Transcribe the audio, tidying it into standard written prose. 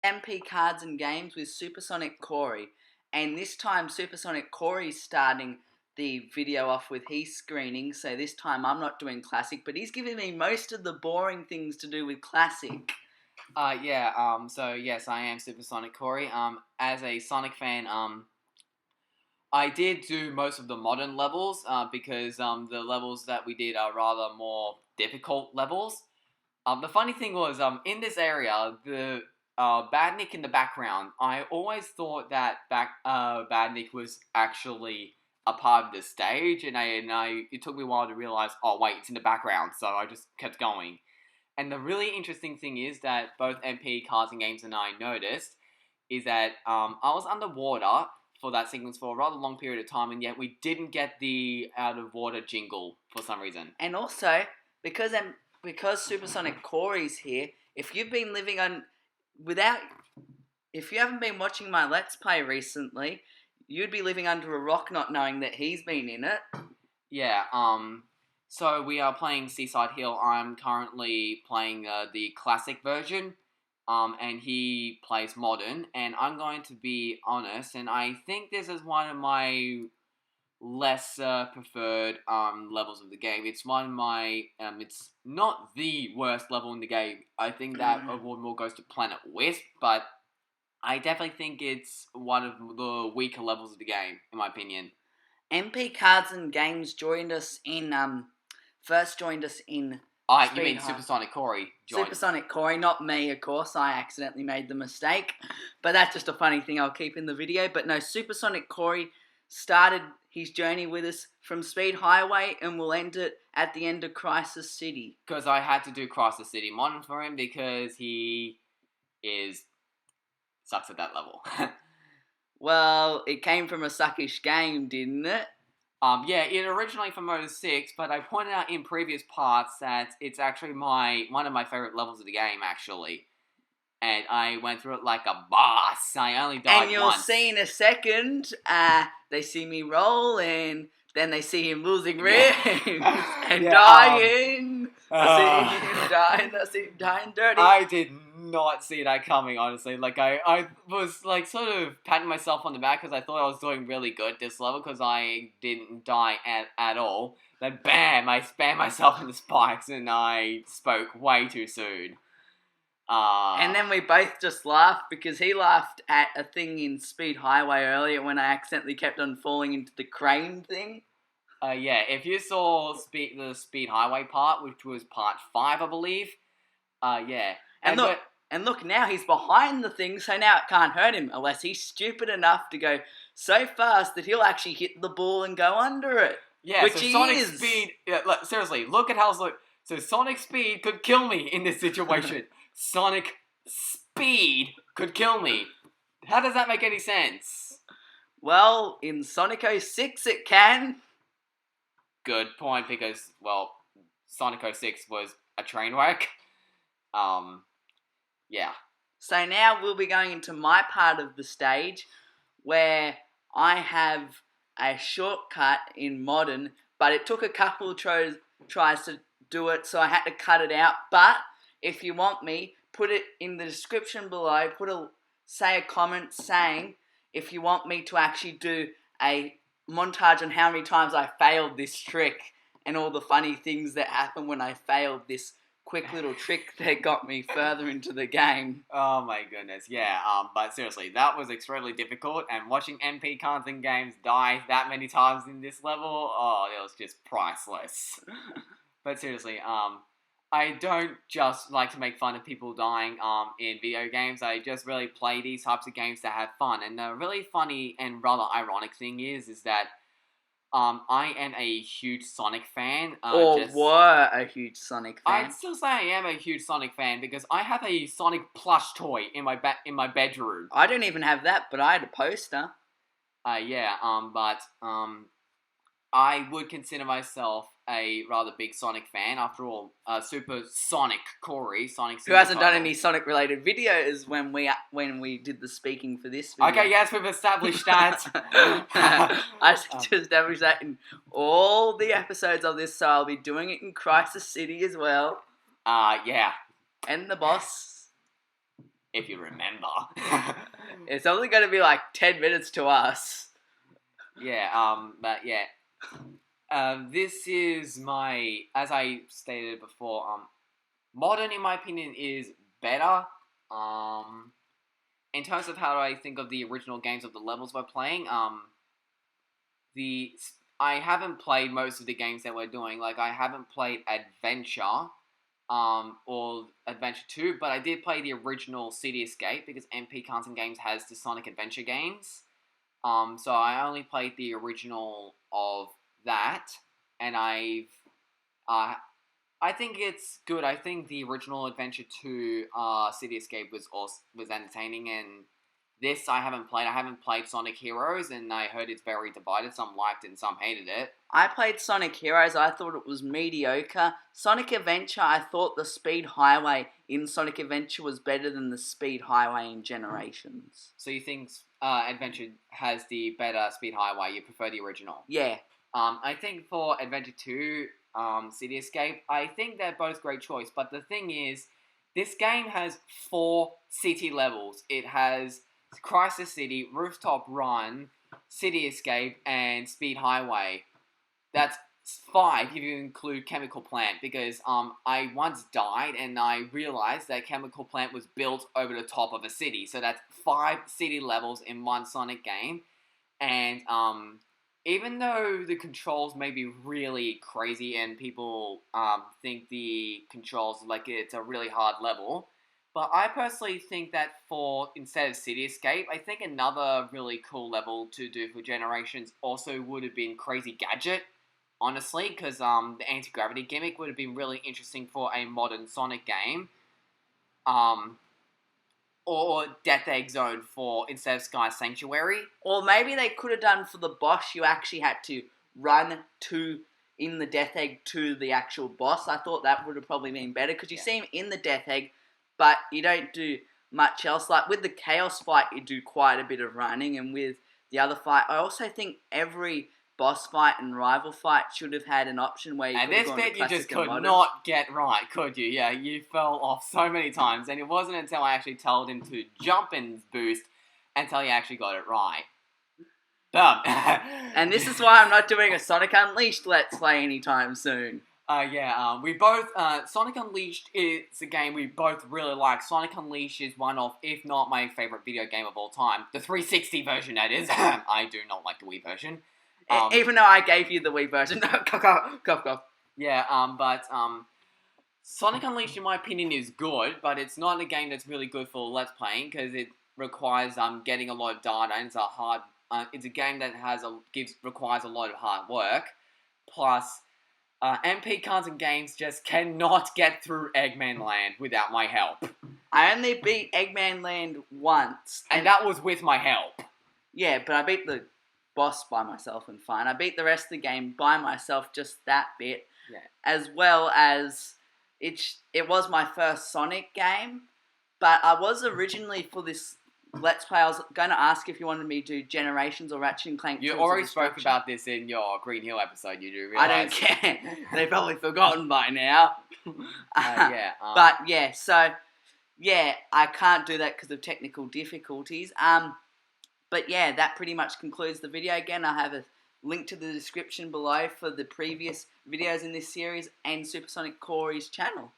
MP Cards and Games with Supersonic Corey, and this time Supersonic Corey's starting the video off with his screening, so this time I'm not doing Classic, but he's giving me most of the boring things to do with Classic. So yes, I am Supersonic Corey. As a Sonic fan, I did do most of the modern levels, because, the levels that we did are rather more difficult levels. The funny thing was, in this area, the Badnik in the background, I always thought that Badnik was actually a part of the stage, and it took me a while to realize, oh wait, it's in the background, so I just kept going. And the really interesting thing is that both MP Cards and Games and I noticed is that I was underwater for that sequence for a rather long period of time, and yet we didn't get the out of water jingle for some reason. And also, because Supersonic Corey's here, if you've been living on if you haven't been watching my Let's Play recently, you'd be living under a rock not knowing that he's been in it. Yeah, so we are playing Seaside Hill. I'm currently playing the classic version, and he plays modern, and I'm going to be honest, and I think this is one of my less preferred levels of the game. It's one of my, it's not the worst level in the game. I think that award more goes to Planet Wisp, but I definitely think it's one of the weaker levels of the game, in my opinion. MP Cards and Games first joined us in You mean Supersonic Corey joined. Supersonic Corey, not me, of course. I accidentally made the mistake. But that's just a funny thing I'll keep in the video. But no, Supersonic Corey started his journey with us from Speed Highway and will end it at the end of Crisis City. Because I had to do Crisis City Modern for him because he sucks at that level. Well, it came from a suckish game, didn't it? It originated from Motor 6, but I pointed out in previous parts that it's actually one of my favorite levels of the game, actually. And I went through it like a boss. I only died once. And you'll see in a second, they see me roll, and then they see him losing ribs and dying. I see him dying. I see him dying dirty. I did not see that coming, honestly. Like, I was, like, sort of patting myself on the back because I thought I was doing really good at this level because I didn't die at all. Then, bam, I spammed myself in the spikes and I spoke way too soon. And then we both just laughed because he laughed at a thing in Speed Highway earlier when I accidentally kept on falling into the crane thing. If you saw the Speed Highway part, which was part 5, I believe, yeah. And look, now he's behind the thing, so now it can't hurt him unless he's stupid enough to go so fast that he'll actually hit the ball and go under it. Yeah, which so he Sonic is. Speed, seriously, look at how so Sonic Speed could kill me in this situation. Sonic Speed could kill me. How does that make any sense? Well, in Sonic 06 it can. Good point, because, well, Sonic 06 was a train wreck. Yeah. So now we'll be going into my part of the stage where I have a shortcut in Modern, but it took a couple of tries to do it, so I had to cut it out. But if you want me, put it in the description below, say a comment saying if you want me to actually do a montage on how many times I failed this trick and all the funny things that happened when I failed this quick little trick that got me further into the game. Oh my goodness, yeah, but seriously, that was extremely difficult, and watching MP Cards and Games die that many times in this level, it was just priceless. But seriously, I don't just like to make fun of people dying in video games. I just really play these types of games to have fun. And the really funny and rather ironic thing is that I am a huge Sonic fan. Were a huge Sonic fan. I'd still say I am a huge Sonic fan because I have a Sonic plush toy in my bedroom. I don't even have that, but I had a poster. I would consider myself a rather big Sonic fan. After all, Super Sonic Corey, who hasn't done any Sonic-related videos when we did the speaking for this video. Okay, yes, we've established that. I just established that in all the episodes of this, so I'll be doing it in Crisis City as well. Yeah. And the boss. if you remember. It's only going to be like 10 minutes to us. Yeah, but yeah. This is my, as I stated before, modern, in my opinion, is better. In terms of how I think of the original games of the levels we're playing, the I haven't played most of the games that we're doing. Like, I haven't played Adventure, or Adventure 2, but I did play the original City Escape because MP Carson Games has the Sonic Adventure games. So I only played the original of that, and I think it's good. I think the original Adventure 2 City Escape was entertaining, and this I haven't played. I haven't played Sonic Heroes, and I heard it's very divided. Some liked it and some hated it. I played Sonic Heroes. I thought it was mediocre. Sonic Adventure, I thought the Speed Highway in Sonic Adventure was better than the Speed Highway in Generations. So you think Adventure has the better Speed Highway? You prefer the original? Yeah. I think for Adventure 2, City Escape, I think they're both great choice. But the thing is, this game has 4 city levels. It has Crisis City, Rooftop Run, City Escape, and Speed Highway. That's 5 if you include Chemical Plant, because I once died and I realized that Chemical Plant was built over the top of a city. So that's 5 city levels in one Sonic game. And even though the controls may be really crazy and people think the controls, like, it's a really hard level, but I personally think that instead of City Escape, I think another really cool level to do for Generations also would have been Crazy Gadget, honestly, because the anti-gravity gimmick would have been really interesting for a modern Sonic game. Or Death Egg Zone instead of Sky Sanctuary. Or maybe they could have done for the boss, you actually had to run in the Death Egg to the actual boss. I thought that would have probably been better, because you see him in the Death Egg, but you don't do much else. Like, with the Chaos fight, you do quite a bit of running, and with the other fight, I also think every boss fight and rival fight should have had an option where you And could have this gone to bit you classic just and could modern. not get right, could you? Yeah, you fell off so many times, and it wasn't until I actually told him to jump and boost until he actually got it right. Dumb. And this is why I'm not doing a Sonic Unleashed Let's Play anytime soon. We both, Sonic Unleashed is a game we both really like. Sonic Unleashed is one of, if not my favorite video game of all time. The 360 version, that is. I do not like the Wii version. Even though I gave you the Wii version. Cough. Yeah, but Sonic Unleashed, in my opinion, is good, but it's not a game that's really good for Let's Playing, because it requires getting a lot of data, and it's a game that requires a lot of hard work. Plus, MP Carson Games just cannot get through Eggman Land without my help. I only beat Eggman Land once. And that was with my help. Yeah, but I beat the boss by myself and fine. I beat the rest of the game by myself, just that bit. Yeah. As well as, it was my first Sonic game, but I was originally, for this Let's Play, I was going to ask if you wanted me to do Generations or Ratchet and Clank. You already spoke about this in your Green Hill episode, you do realize. I don't care. They've probably forgotten by now. Yeah. But yeah, so yeah, I can't do that because of technical difficulties. But yeah, that pretty much concludes the video. Again, I have a link to the description below for the previous videos in this series and Supersonic Corey's channel.